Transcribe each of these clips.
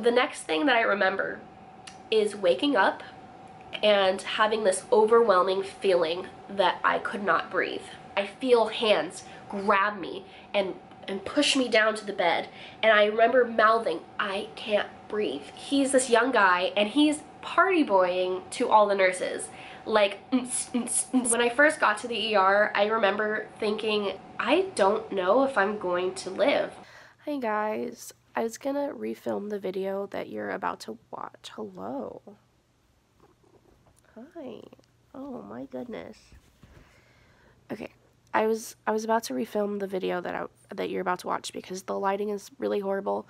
The next thing that I remember is waking up and having this overwhelming feeling that I could not breathe. I feel hands grab me and push me down to the bed, and I remember mouthing, "I can't breathe." He's this young guy and he's party boying to all the nurses. Like, when I first got to the ER, I remember thinking, I don't know if I'm going to live. Hey guys, I was gonna refilm the video that you're about to watch. Hello. Hi. Oh my goodness. Okay, I was about to refilm the video that you're about to watch because the lighting is really horrible.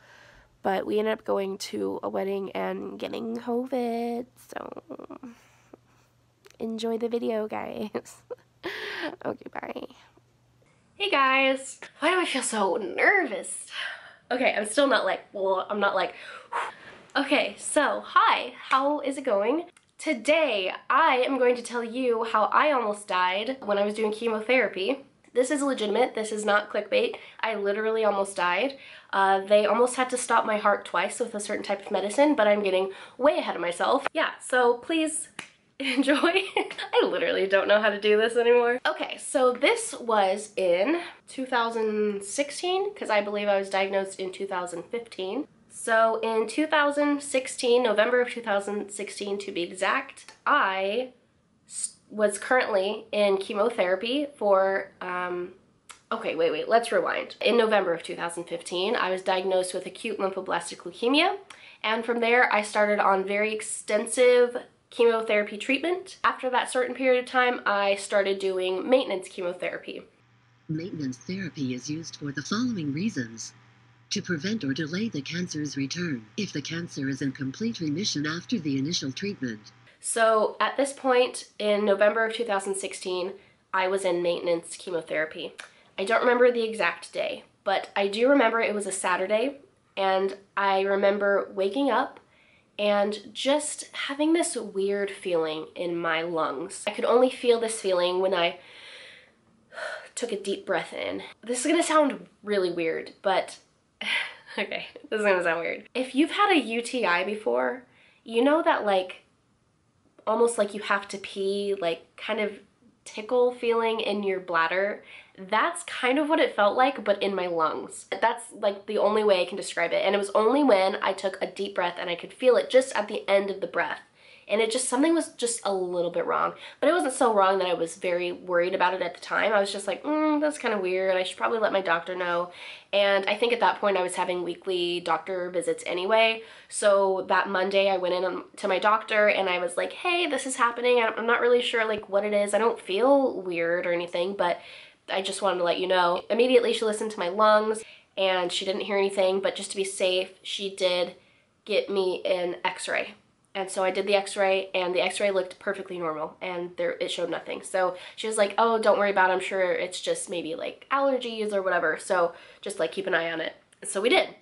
But we ended up going to a wedding and getting COVID, so enjoy the video, guys. Okay, bye. Hey guys, why do I feel so nervous? Okay, I'm still not like, well, I'm not like, whew. Okay, so hi, how is it going? Today, I am going to tell you how I almost died when I was doing chemotherapy. This is legitimate, this is not clickbait. I literally almost died. They almost had to stop my heart twice with a certain type of medicine, but I'm getting way ahead of myself. Yeah, so please enjoy. I literally don't know how to do this anymore. Okay, so this was in 2016, because I believe I was diagnosed in 2015. So in 2016, November of 2016 to be exact, I was currently in chemotherapy for, okay, wait, let's rewind. In November of 2015, I was diagnosed with acute lymphoblastic leukemia, and from there I started on very extensive chemotherapy treatment. After that certain period of time, I started doing maintenance chemotherapy. Maintenance therapy is used for the following reasons: to prevent or delay the cancer's return, if the cancer is in complete remission after the initial treatment. So at this point in November of 2016, I was in maintenance chemotherapy. I don't remember the exact day, but I do remember it was a Saturday, and I remember waking up and just having this weird feeling in my lungs. I could only feel this feeling when I took a deep breath in. This is gonna sound really weird, but okay, this is gonna sound weird. If you've had a UTI before, you know that like almost like you have to pee, like kind of tickle feeling in your bladder. That's kind of what it felt like, but in my lungs. That's like the only way I can describe it. And it was only when I took a deep breath and I could feel it just at the end of the breath. And it just, something was just a little bit wrong. But it wasn't so wrong that I was very worried about it at the time. I was just like, that's kind of weird. I should probably let my doctor know. And I think at that point I was having weekly doctor visits anyway. So that Monday I went in to my doctor and I was like, hey, this is happening. I'm not really sure like what it is. I don't feel weird or anything, but I just wanted to let you know. Immediately she listened to my lungs and she didn't hear anything, but just to be safe, she did get me an x-ray. And so I did the x-ray and the x-ray looked perfectly normal and it showed nothing. So she was like, oh, don't worry about it. I'm sure it's just maybe like allergies or whatever. So just like keep an eye on it. So we did.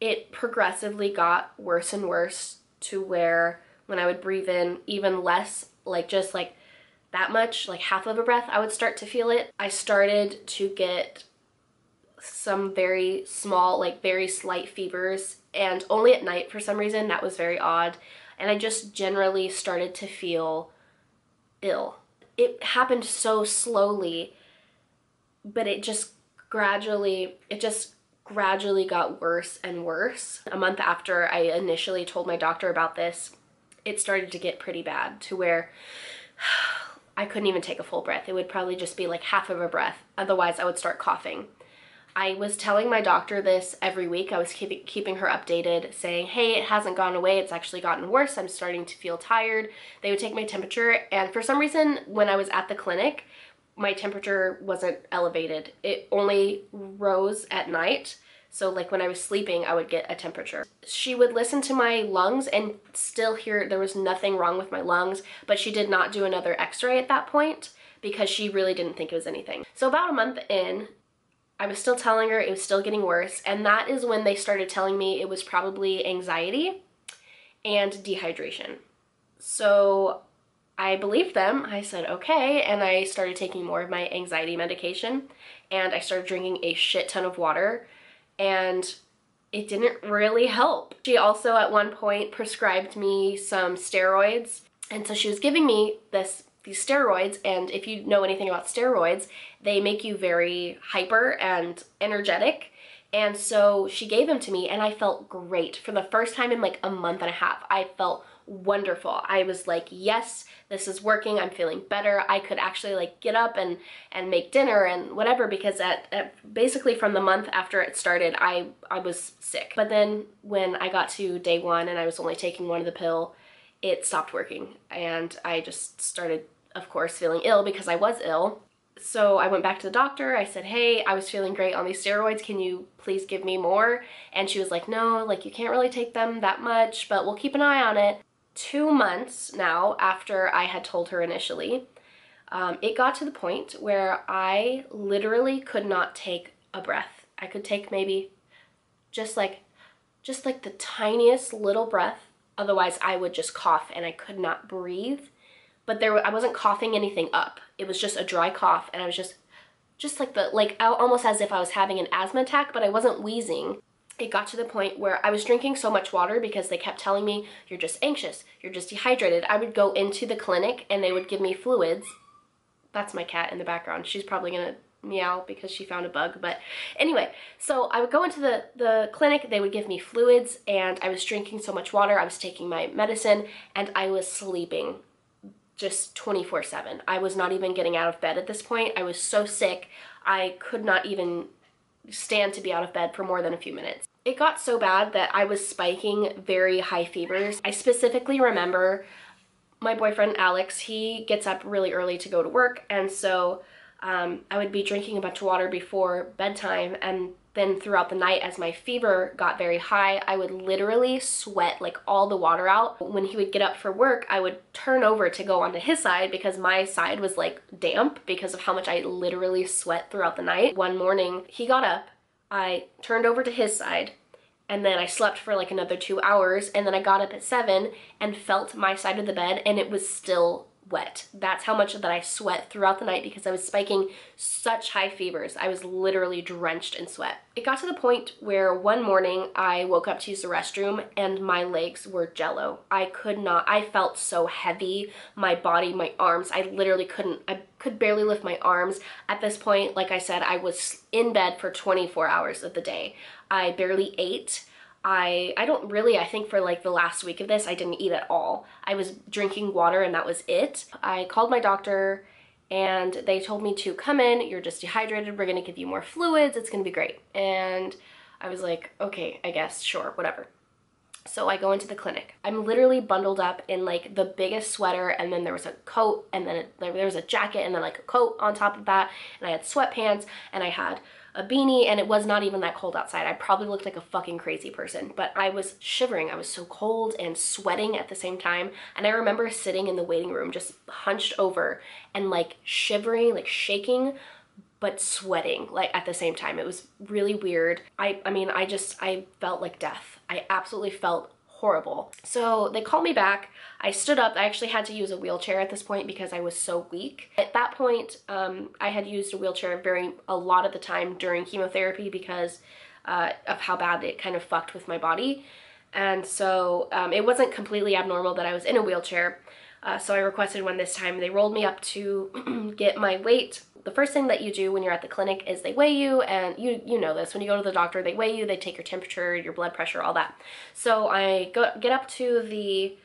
It progressively got worse and worse to where when I would breathe in even less, like just like that much, like half of a breath, I would start to feel it. I started to get some very small, like very slight fevers, and only at night for some reason. That was very odd. And I just generally started to feel ill. It happened so slowly, but it just gradually got worse and worse. A month after I initially told my doctor about this, it started to get pretty bad to where I couldn't even take a full breath. It would probably just be like half of a breath. Otherwise, I would start coughing. I was telling my doctor this every week. I was keeping her updated, saying, hey, it hasn't gone away. It's actually gotten worse. I'm starting to feel tired. They would take my temperature, and for some reason, when I was at the clinic, my temperature wasn't elevated. It only rose at night. So like when I was sleeping, I would get a temperature. She would listen to my lungs and still hear there was nothing wrong with my lungs, but she did not do another x-ray at that point because she really didn't think it was anything. So about a month in, I was still telling her it was still getting worse, and that is when they started telling me it was probably anxiety and dehydration. So I believed them. I said, okay, and I started taking more of my anxiety medication, and I started drinking a shit ton of water, and it didn't really help. She also at one point prescribed me some steroids, and so she was giving me these steroids, and if you know anything about steroids, they make you very hyper and energetic. And so she gave them to me, and I felt great. For the first time in like a month and a half, I felt wonderful. I was like, yes, this is working. I'm feeling better. I could actually like get up and make dinner and whatever, because at basically from the month after it started, I was sick. But then when I got to day 1 and I was only taking one of the pill, it stopped working, and I just started, of course, feeling ill because I was ill. So I went back to the doctor. I said, hey, I was feeling great on these steroids. Can you please give me more? And she was like, no, like you can't really take them that much, but we'll keep an eye on it. 2 months now after I had told her initially, it got to the point where I literally could not take a breath. I could take maybe just like the tiniest little breath. Otherwise I would just cough and I could not breathe. But I wasn't coughing anything up. It was just a dry cough, and I was just like almost as if I was having an asthma attack, but I wasn't wheezing. It got to the point where I was drinking so much water because they kept telling me, you're just anxious, you're just dehydrated. I would go into the clinic and they would give me fluids. That's my cat in the background. She's probably gonna meow because she found a bug, but anyway, so I would go into the clinic, they would give me fluids, and I was drinking so much water, I was taking my medicine, and I was sleeping just 24/7. I was not even getting out of bed at this point. I was so sick, I could not even stand to be out of bed for more than a few minutes. It got so bad that I was spiking very high fevers. I specifically remember my boyfriend Alex, he gets up really early to go to work, and so I would be drinking a bunch of water before bedtime, and then throughout the night as my fever got very high, I would literally sweat like all the water out. When he would get up for work, I would turn over to go onto his side because my side was like damp because of how much I literally sweat throughout the night. One morning he got up, I turned over to his side, and then I slept for like another 2 hours, and then I got up at 7 and felt my side of the bed, and it was still wet. That's how much that I sweat throughout the night because I was spiking such high fevers. I was literally drenched in sweat. It got to the point where one morning I woke up to use the restroom and my legs were jello. I felt so heavy. My body, my arms, I could barely lift my arms. At this point, like I said, I was in bed for 24 hours of the day. I barely ate. I think for like the last week of this, I didn't eat at all. I was drinking water and that was it. I called my doctor and they told me to come in, you're just dehydrated, we're gonna give you more fluids, it's gonna be great. And I was like, okay, I guess, sure, whatever. So I go into the clinic. I'm literally bundled up in like the biggest sweater, and then there was a coat, and then there was a jacket, and then like a coat on top of that, and I had sweatpants, and I had a beanie, and it was not even that cold outside. I probably looked like a fucking crazy person, but I was shivering. I was so cold and sweating at the same time, and I remember sitting in the waiting room just hunched over and like shivering, like shaking, but sweating like at the same time. It was really weird. I felt like death. I absolutely felt horrible. So they called me back. I stood up. I actually had to use a wheelchair at this point because I was so weak. At that point, I had used a wheelchair a lot of the time during chemotherapy because of how bad it kind of fucked with my body. And so it wasn't completely abnormal that I was in a wheelchair. So I requested one this time. They rolled me up to get my weight. The first thing that you do when you're at the clinic is they weigh you, and you know this. When you go to the doctor, they weigh you, they take your temperature, your blood pressure, all that. So I get up to the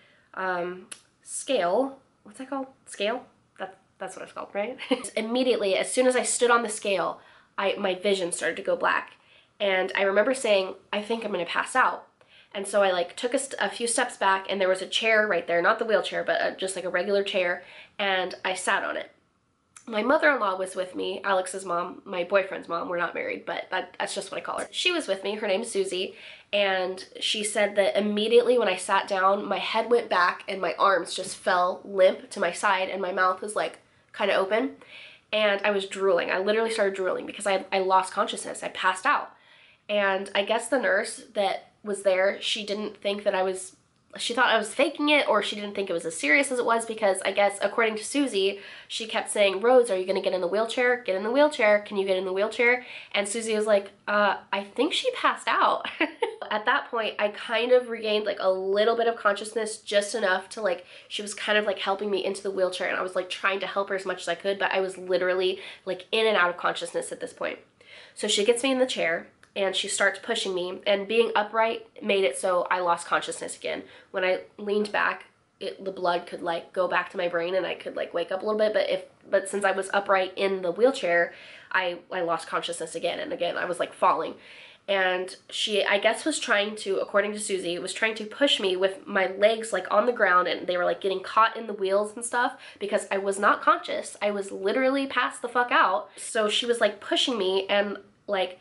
scale. What's that called? Scale? That's what it's called, right? Immediately, as soon as I stood on the scale, my vision started to go black. And I remember saying, I think I'm gonna pass out. And so I like took a few steps back, and there was a chair right there, not the wheelchair, but just like a regular chair, and I sat on it. My mother-in-law was with me, Alex's mom, my boyfriend's mom. We're not married, but that's just what I call her. She was with me. Her name's Susie, and she said that immediately when I sat down, my head went back and my arms just fell limp to my side, and my mouth was like kind of open, and I was drooling. I literally started drooling because I lost consciousness. I passed out. And I guess the nurse that was there, she didn't think that I was she thought I was faking it, or she didn't think it was as serious as it was, because I guess according to Susie, she kept saying, Rose, are you gonna get in the wheelchair? Get in the wheelchair. Can you get in the wheelchair? And Susie was like, I think she passed out. At that point, I kind of regained like a little bit of consciousness, just enough to like, she was kind of like helping me into the wheelchair, and I was like trying to help her as much as I could, but I was literally like in and out of consciousness at this point. So she gets me in the chair, and she starts pushing me, and being upright made it so I lost consciousness again. When I leaned back, the blood could like go back to my brain, and I could like wake up a little bit, but since I was upright in the wheelchair, I lost consciousness again, and again I was like falling. And she, I guess, was trying to, according to Susie, was trying to push me with my legs like on the ground, and they were like getting caught in the wheels and stuff, because I was not conscious. I was literally passed the fuck out. So she was like pushing me and like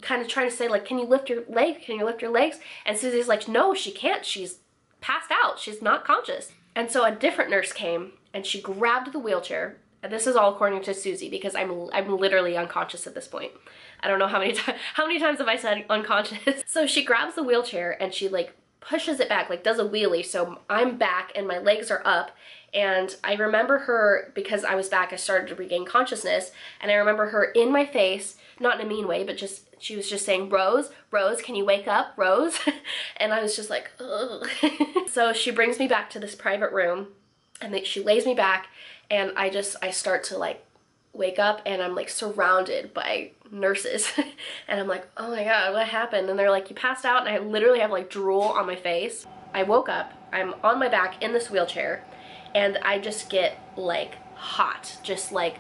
kind of trying to say like, can you lift your leg? Can you lift your legs? And Susie's like, no, she can't. She's passed out. She's not conscious. And so a different nurse came, and she grabbed the wheelchair. And this is all according to Susie, because I'm literally unconscious at this point. I don't know how many times have I said unconscious. So she grabs the wheelchair and she like pushes it back, like does a wheelie. So I'm back and my legs are up. And I remember her, because I was back, I started to regain consciousness. And I remember her in my face, not in a mean way, but just, she was just saying, Rose, Rose, can you wake up, Rose? And I was just like, ugh. So she brings me back to this private room, and she lays me back, and I start to like wake up, and I'm like surrounded by nurses. And I'm like, oh my God, what happened? And they're like, you passed out. And I literally have like drool on my face. I woke up, I'm on my back in this wheelchair, and I just get like hot, just like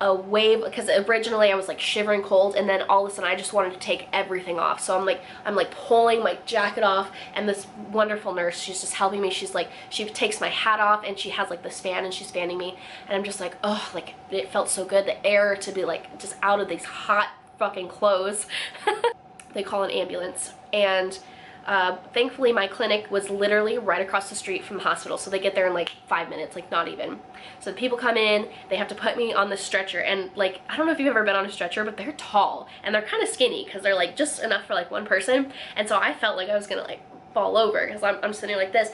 a wave, because originally I was like shivering cold, and then all of a sudden I just wanted to take everything off. So I'm like pulling my jacket off, and this wonderful nurse, she's just helping me. She's like, she takes my hat off, and she has like this fan, and she's fanning me, and I'm just like, oh, like it felt so good, the air to be like just out of these hot fucking clothes. They call an ambulance, and thankfully my clinic was literally right across the street from the hospital, so they get there in like 5 minutes, like not even. So the people come in, they have to put me on the stretcher, and like, I don't know if you've ever been on a stretcher, but they're tall, and they're kind of skinny, because they're like just enough for like one person, and so I felt like I was gonna like fall over, because I'm sitting like this.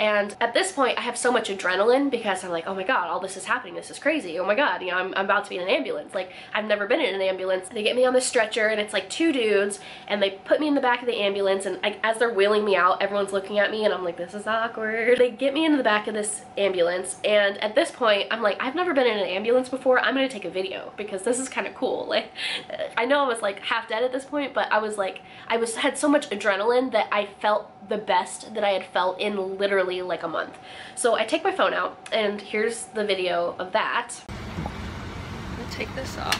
And at this point, I have so much adrenaline, because I'm like, oh my God, all this is happening. This is crazy. Oh my God, you know, I'm about to be in an ambulance. Like, I've never been in an ambulance. They get me on the stretcher, and it's like 2 dudes, and they put me in the back of the ambulance, and as they're wheeling me out, everyone's looking at me, and I'm like, this is awkward. They get me into the back of this ambulance, and at this point, I'm like, I've never been in an ambulance before. I'm gonna take a video, because this is kind of cool. Like, I know I was like half dead at this point, but I was like, had so much adrenaline that I felt the best that I had felt in literally like a month. So I take my phone out, and here's the video of that. I'll take this off.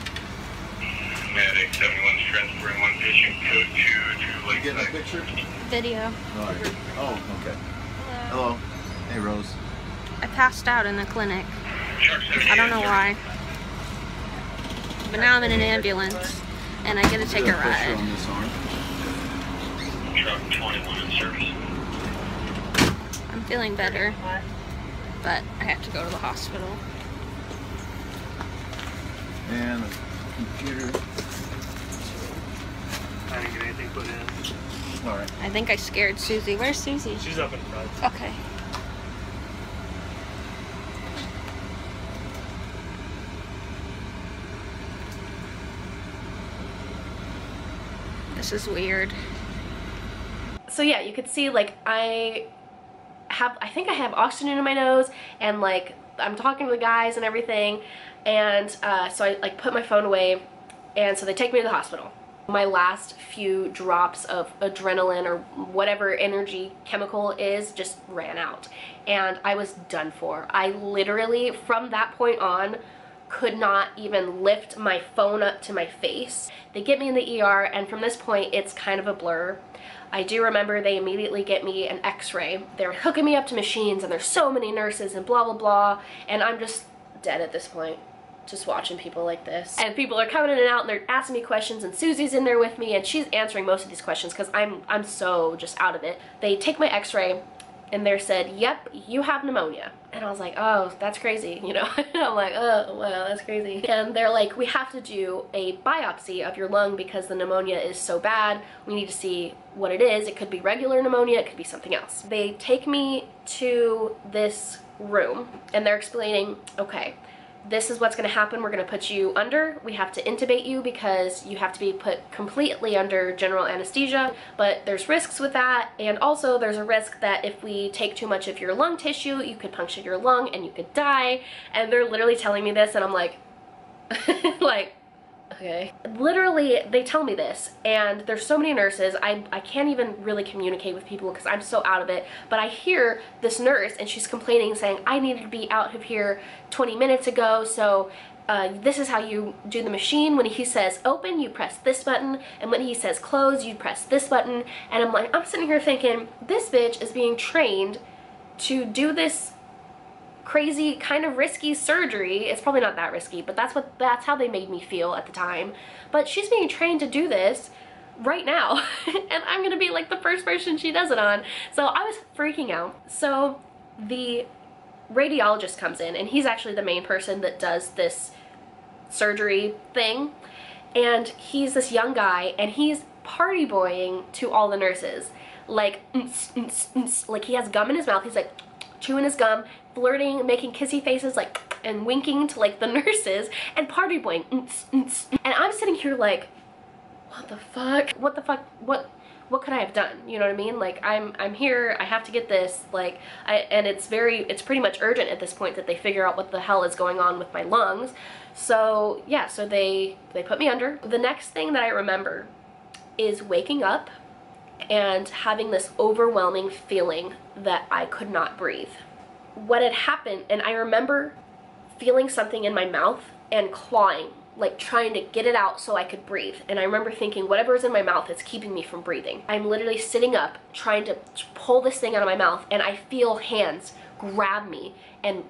Medic 71 transferring one patient code to like get a picture? Video. All right. Oh, okay. Hello. Hey, Rose. I passed out in the clinic. I don't know why. But now I'm in an ambulance, and I get to take a ride. On this arm. Truck 21 in service. I'm feeling better, but I have to go to the hospital. And a computer. I didn't get anything put in. All right. I think I scared Susie. Where's Susie? She's up in front. Okay. This is weird. So yeah, you could see like I think I have oxygen in my nose, and like I'm talking to the guys and everything, and so I like put my phone away, and so they take me to the hospital. My last few drops of adrenaline or whatever energy chemical is just ran out, and I was done for. I literally, from that point on, could not even lift my phone up to my face. They get me in the ER, and from this point it's kind of a blur. I do remember they immediately get me an x-ray. They're hooking me up to machines, and there's so many nurses and blah blah blah, and I'm just dead at this point, just watching people like this. And people are coming in and out, and they're asking me questions, and Susie's in there with me, and she's answering most of these questions because I'm so just out of it. They take my x-ray, and they said, yep, you have pneumonia. And I was like, oh, that's crazy, you know? I'm like, oh, wow, that's crazy. And they're like, we have to do a biopsy of your lung because the pneumonia is so bad. We need to see what it is. It could be regular pneumonia, it could be something else. They take me to this room and they're explaining, okay, this is what's going to happen. We're going to put you under. We have to intubate you because you have to be put completely under general anesthesia, but there's risks with that, and also there's a risk that if we take too much of your lung tissue, you could puncture your lung and you could die. And they're literally telling me this, and I'm like, like, okay. Literally, they tell me this, and there's so many nurses, I can't even really communicate with people because I'm so out of it, but I hear this nurse, and she's complaining, saying, I needed to be out of here 20 minutes ago, so this is how you do the machine. When he says open, you press this button, and when he says close, you press this button. And I'm like, I'm sitting here thinking, this bitch is being trained to do this crazy kind of risky surgery. It's probably not that risky, but that's how they made me feel at the time. But she's being trained to do this right now and I'm gonna be like the first person she does it on. So I was freaking out. So the radiologist comes in, and he's actually the main person that does this surgery thing, and he's this young guy, and he's party boying to all the nurses, like like he has gum in his mouth, he's like chewing his gum, flirting, making kissy faces, like, and winking to like the nurses and party boying. And I'm sitting here like, what the fuck? What the fuck? What could I have done? You know what I mean? Like, I'm here, I have to get this, like, and it's pretty much urgent at this point that they figure out what the hell is going on with my lungs. So yeah, so they put me under. The next thing that I remember is waking up and having this overwhelming feeling that I could not breathe. What had happened, and I remember feeling something in my mouth and clawing, like trying to get it out so I could breathe. And I remember thinking, whatever is in my mouth is keeping me from breathing. I'm literally sitting up trying to pull this thing out of my mouth, and I feel hands grab me and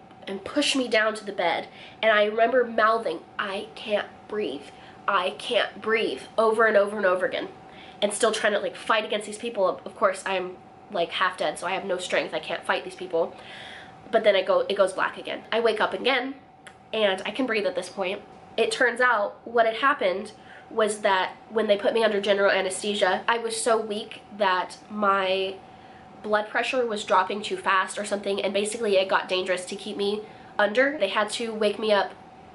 push me down to the bed. And I remember mouthing, I can't breathe, I can't breathe, over and over and over again. And still trying to like fight against these people. Of course, I'm like half dead, so I have no strength, I can't fight these people. But then it goes black again. I wake up again, and I can breathe at this point. It turns out what had happened was that when they put me under general anesthesia, I was so weak that my blood pressure was dropping too fast or something, and basically it got dangerous to keep me under. They had to wake me up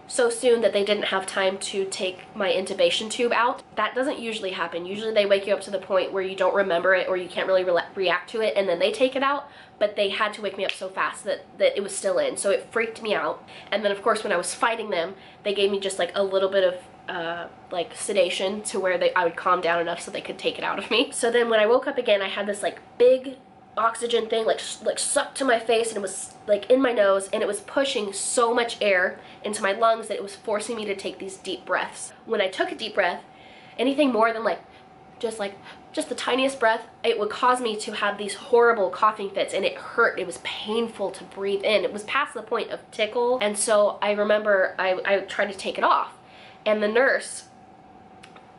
so soon that they didn't have time to take my intubation tube out. That doesn't usually happen. Usually they wake you up to the point where you don't remember it or you can't really react to it, and then they take it out. But they had to wake me up so fast that it was still in, so it freaked me out. And then of course when I was fighting them, they gave me just like a little bit of like sedation to where I would calm down enough so they could take it out of me. So then when I woke up again, I had this like big oxygen thing like sucked to my face, and it was like in my nose, and it was pushing so much air into my lungs that it was forcing me to take these deep breaths. When I took a deep breath, anything more than just the tiniest breath, it would cause me to have these horrible coughing fits, and it hurt. It was painful to breathe in. It was past the point of tickle. And so I remember I tried to take it off, and the nurse,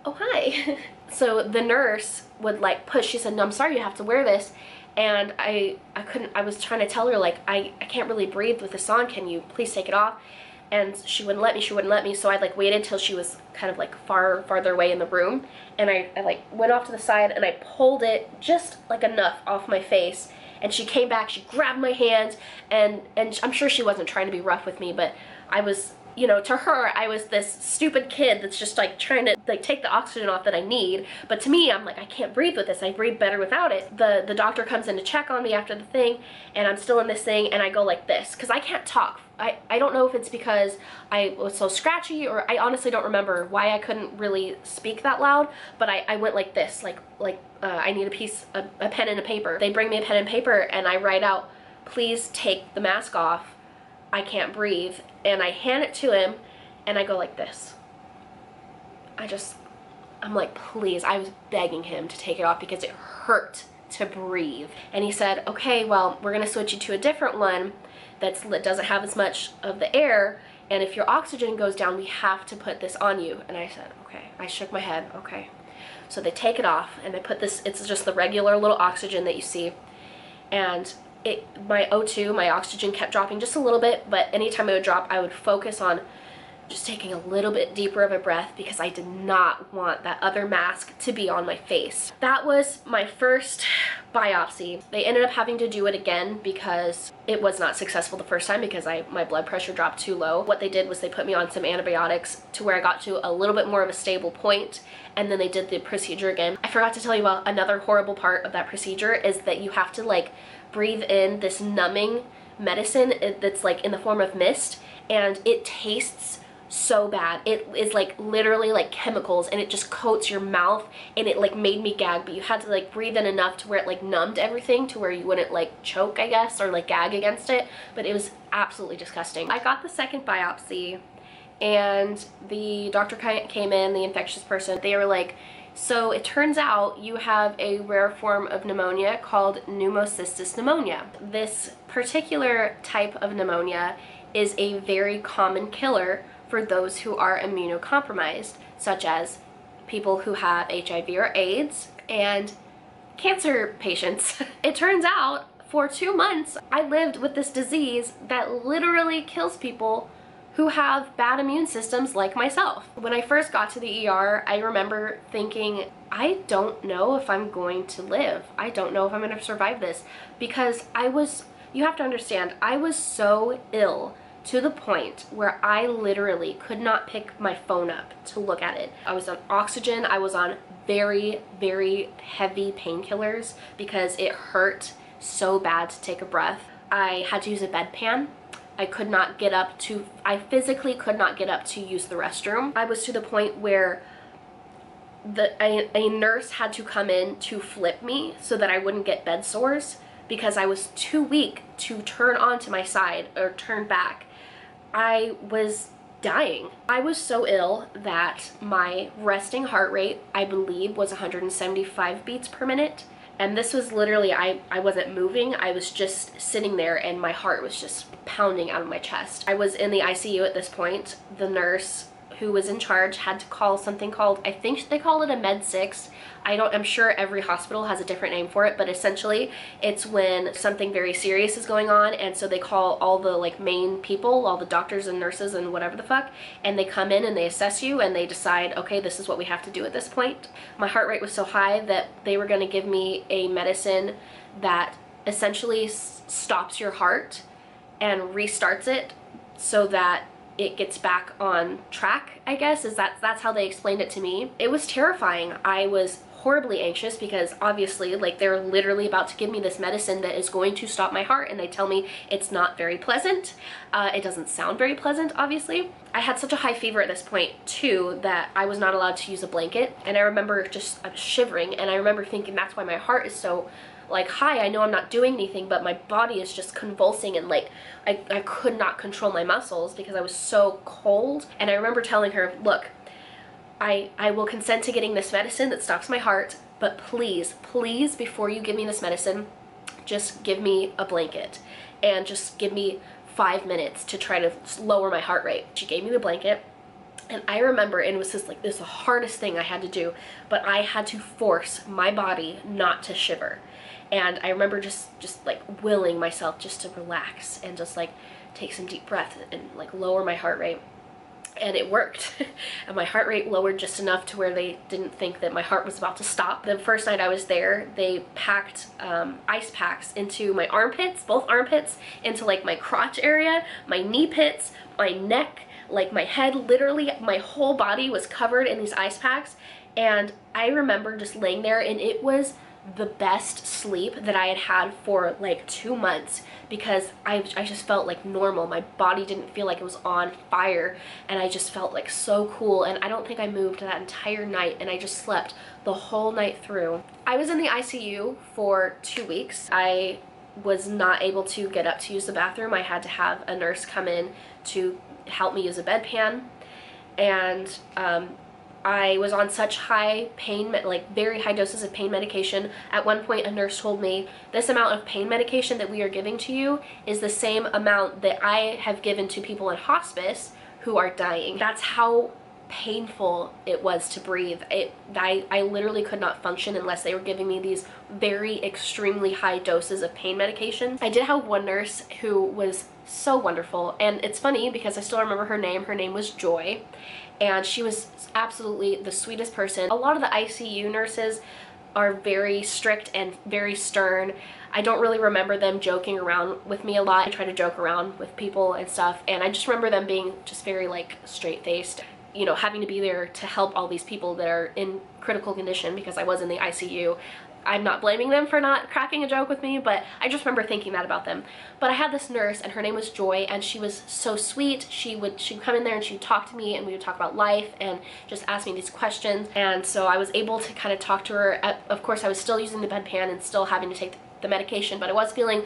oh hi. So the nurse would like push, she said, no, I'm sorry, you have to wear this. And I couldn't, I was trying to tell her like, I can't really breathe with this on, can you please take it off? And she wouldn't let me, so I like waited till she was kind of like farther away in the room, and I like went off to the side and I pulled it just like enough off my face, and she came back, she grabbed my hand, and I'm sure she wasn't trying to be rough with me, but I was, you know, to her, I was this stupid kid that's just like trying to like take the oxygen off that I need, but to me, I'm like, I can't breathe with this, I breathe better without it. The doctor comes in to check on me after the thing, and I'm still in this thing, and I go like this, because I can't talk. I don't know if it's because I was so scratchy, or I honestly don't remember why I couldn't really speak that loud, but I went like this, like I need a pen and a paper. They bring me a pen and paper, and I write out, please take the mask off, I can't breathe, and I hand it to him, and I go like this. I'm like, please, I was begging him to take it off because it hurt to breathe. And he said, okay, well, we're gonna switch you to a different one that doesn't have as much of the air, and if your oxygen goes down, we have to put this on you. And I said, okay. I shook my head, okay. So they take it off, and they put this, it's just the regular little oxygen that you see, and my O2, my oxygen kept dropping just a little bit, but anytime it would drop, I would focus on just taking a little bit deeper of a breath because I did not want that other mask to be on my face. That was my first biopsy. They ended up having to do it again because it was not successful the first time because my blood pressure dropped too low. What they did was they put me on some antibiotics to where I got to a little bit more of a stable point, and then they did the procedure again. I forgot to tell you about another horrible part of that procedure is that you have to like breathe in this numbing medicine that's like in the form of mist, and it tastes so bad. It is like literally like chemicals, and it just coats your mouth, and it like made me gag, but you had to like breathe in enough to where it like numbed everything to where you wouldn't like choke, I guess, or like gag against it, but it was absolutely disgusting. I got the second biopsy, and the doctor came in, the infectious person, they were like, so it turns out you have a rare form of pneumonia called pneumocystis pneumonia. This particular type of pneumonia is a very common killer for those who are immunocompromised, such as people who have HIV or AIDS and cancer patients. It turns out for 2 months I lived with this disease that literally kills people who have bad immune systems like myself. When I first got to the ER, I remember thinking, I don't know if I'm going to live. I don't know if I'm gonna survive this, because you have to understand, I was so ill to the point where I literally could not pick my phone up to look at it. I was on oxygen, I was on very, very heavy painkillers because it hurt so bad to take a breath. I had to use a bedpan. I physically could not get up to use the restroom. I was to the point where a nurse had to come in to flip me so that I wouldn't get bed sores because I was too weak to turn onto my side or turn back. I was dying. I was so ill that my resting heart rate, I believe, was 175 beats per minute. And this was literally, I wasn't moving, I was just sitting there and my heart was just pounding out of my chest. I was in the ICU at this point. The nurse who was in charge had to call something called, I think they call it a Med 6. I'm sure every hospital has a different name for it, but essentially it's when something very serious is going on, and so they call all the like main people, all the doctors and nurses and whatever the fuck, and they come in and they assess you and they decide, okay, this is what we have to do at this point. My heart rate was so high that they were going to give me a medicine that essentially stops your heart and restarts it so that it gets back on track, I guess. That's how they explained it to me. It was terrifying. I was horribly anxious because obviously like they're literally about to give me this medicine that is going to stop my heart, and they tell me it's not very pleasant. It doesn't sound very pleasant, obviously. I had such a high fever at this point too that I was not allowed to use a blanket, and I remember I was shivering, and I remember thinking that's why my heart is so like high. I know I'm not doing anything, but my body is just convulsing, and like I could not control my muscles because I was so cold. And I remember telling her, look, I will consent to getting this medicine that stops my heart, but please, please, before you give me this medicine, just give me a blanket and just give me 5 minutes to try to lower my heart rate. She gave me the blanket, and I remember, and it was just like, this is the hardest thing I had to do, but I had to force my body not to shiver. And I remember just like willing myself just to relax and just like take some deep breath and like lower my heart rate. And it worked. And my heart rate lowered just enough to where they didn't think that my heart was about to stop. The first night I was there, they packed ice packs into my armpits, both armpits, into like my crotch area, my knee pits, my neck, like my head. Literally my whole body was covered in these ice packs. And I remember just laying there, and it was the best sleep that I had for like 2 months because I just felt like normal. My body didn't feel like it was on fire, and I just felt like so cool. And I don't think I moved that entire night, and I just slept the whole night through. I was in the ICU for 2 weeks. I was not able to get up to use the bathroom. I had to have a nurse come in to help me use a bedpan, and I was on such high pain, like very high doses of pain medication. At one point a nurse told me, this amount of pain medication that we are giving to you is the same amount that I have given to people in hospice who are dying. That's how painful it was to breathe. I literally could not function unless they were giving me these very extremely high doses of pain medication. I did have one nurse who was so wonderful, and it's funny because I still remember her name. Her name was Joy, and she was absolutely the sweetest person. A lot of the ICU nurses are very strict and very stern. I don't really remember them joking around with me a lot. I try to joke around with people and stuff, and I just remember them being just very like straight-faced, you know, having to be there to help all these people that are in critical condition because I was in the ICU. I'm not blaming them for not cracking a joke with me, but I just remember thinking that about them. But I had this nurse, and her name was Joy, and she was so sweet. She'd come in there and she'd talk to me, and we would talk about life and just ask me these questions. And so I was able to kind of talk to her. Of course, I was still using the bedpan and still having to take the medication, but I was feeling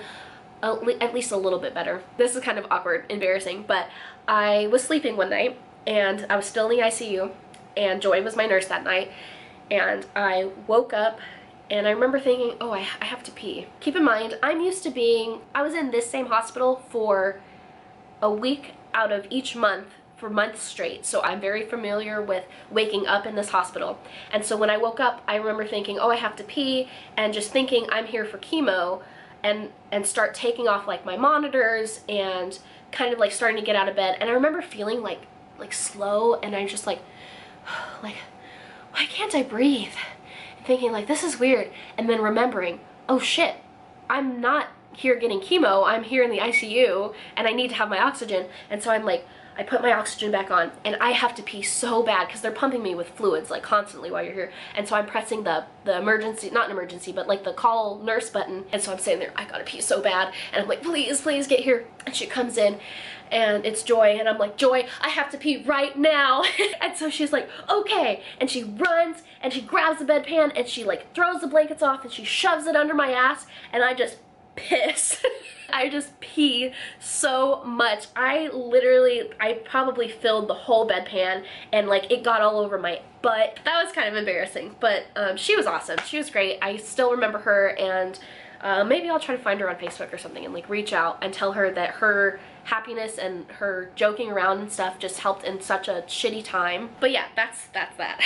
at least a little bit better. This is kind of awkward, embarrassing, but I was sleeping one night, and I was still in the ICU, and Joy was my nurse that night, and I woke up. And I remember thinking, oh, I have to pee. Keep in mind, I was in this same hospital for a week out of each month for months straight. So I'm very familiar with waking up in this hospital. And so when I woke up, I remember thinking, oh, I have to pee, and just thinking I'm here for chemo, and start taking off like my monitors and kind of like starting to get out of bed. And I remember feeling like slow, and I'm just like, why can't I breathe? Thinking like, this is weird, and then remembering, oh shit, I'm not here getting chemo, I'm here in the ICU, and I need to have my oxygen. And so I'm like, I put my oxygen back on, and I have to pee so bad because they're pumping me with fluids like constantly while you're here. And so I'm pressing the emergency, not an emergency, but like the call nurse button. And so I'm sitting there, I gotta pee so bad, and I'm like, please get here. And she comes in, and it's Joy, and I'm like, Joy, I have to pee right now. And so she's like, okay, and she runs and she grabs the bedpan and she like throws the blankets off and she shoves it under my ass, and I just piss. I just pee so much. I probably filled the whole bedpan, and like it got all over my butt. That was kind of embarrassing, but she was awesome. She was great. I still remember her, and maybe I'll try to find her on Facebook or something and like reach out and tell her that her happiness and her joking around and stuff just helped in such a shitty time. But yeah, that's that.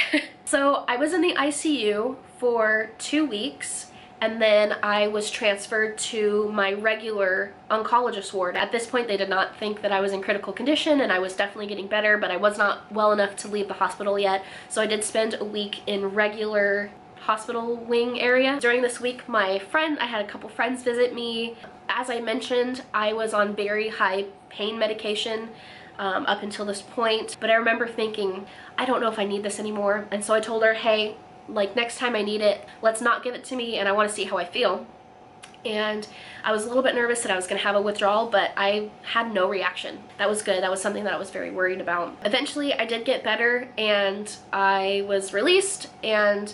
So I was in the ICU for 2 weeks, and then I was transferred to my regular oncologist ward. At this point, they did not think that I was in critical condition, and I was definitely getting better, but I was not well enough to leave the hospital yet. So I did spend a week in regular hospital wing area. During this week, I had a couple friends visit me. As I mentioned, I was on very high pain medication up until this point, but I remember thinking, I don't know if I need this anymore. And so I told her, hey, like next time I need it, let's not give it to me, and I want to see how I feel. And I was a little bit nervous that I was going to have a withdrawal, but I had no reaction. That was good. That was something that I was very worried about. Eventually, I did get better, and I was released, and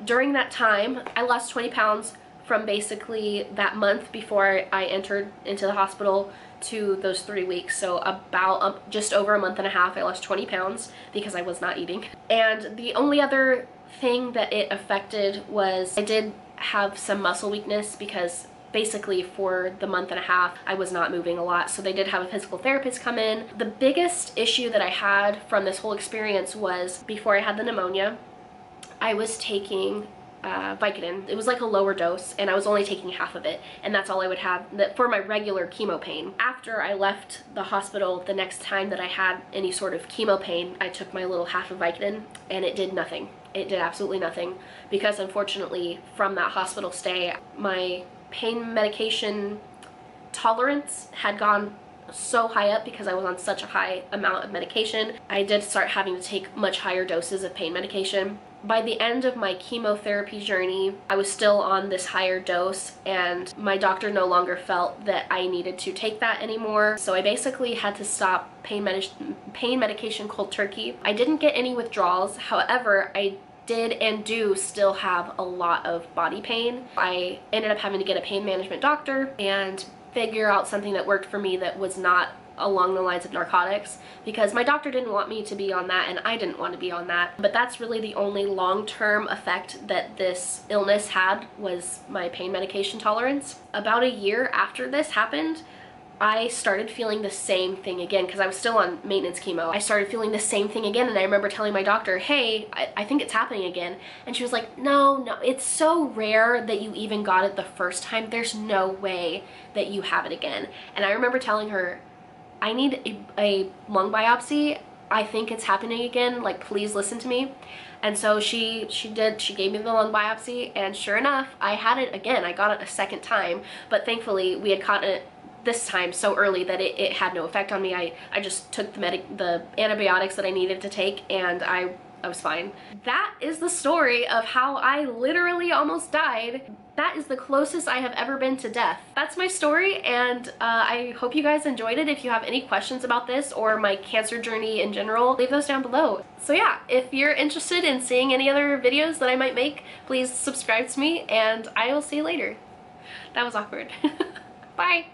during that time, I lost 20 pounds from basically that month before I entered into the hospital to those 3 weeks. So about just over a month and a half, I lost 20 pounds because I was not eating. And the only other thing that it affected was I did have some muscle weakness because basically for the month and a half I was not moving a lot, so they did have a physical therapist come in. The biggest issue that I had from this whole experience was before I had the pneumonia, I was taking Vicodin. It was like a lower dose, and I was only taking half of it, and that's all I would have for my regular chemo pain. After I left the hospital, the next time that I had any sort of chemo pain, I took my little half of Vicodin, and it did nothing. It did absolutely nothing, because unfortunately from that hospital stay, my pain medication tolerance had gone so high up because I was on such a high amount of medication. I did start having to take much higher doses of pain medication. By the end of my chemotherapy journey, I was still on this higher dose, and my doctor no longer felt that I needed to take that anymore. So I basically had to stop pain medication cold turkey. I didn't get any withdrawals. However, I did and do still have a lot of body pain. I ended up having to get a pain management doctor and figure out something that worked for me that was not along the lines of narcotics, because my doctor didn't want me to be on that and I didn't want to be on that. But that's really the only long-term effect that this illness had, was my pain medication tolerance. About a year after this happened, I started feeling the same thing again because I was still on maintenance chemo. I started feeling the same thing again, and I remember telling my doctor, hey, I think it's happening again. And she was like, no, it's so rare that you even got it the first time. There's no way that you have it again. And I remember telling her, I need a lung biopsy. I think it's happening again. Like, please listen to me. And so she gave me the lung biopsy, and sure enough, I had it again. I got it a second time, but thankfully we had caught it this time so early that it had no effect on me. I just took the antibiotics that I needed to take, and I was fine. That is the story of how I literally almost died. That is the closest I have ever been to death. That's my story, and I hope you guys enjoyed it. If you have any questions about this or my cancer journey in general, leave those down below. So yeah, if you're interested in seeing any other videos that I might make, please subscribe to me, and I will see you later. That was awkward. Bye.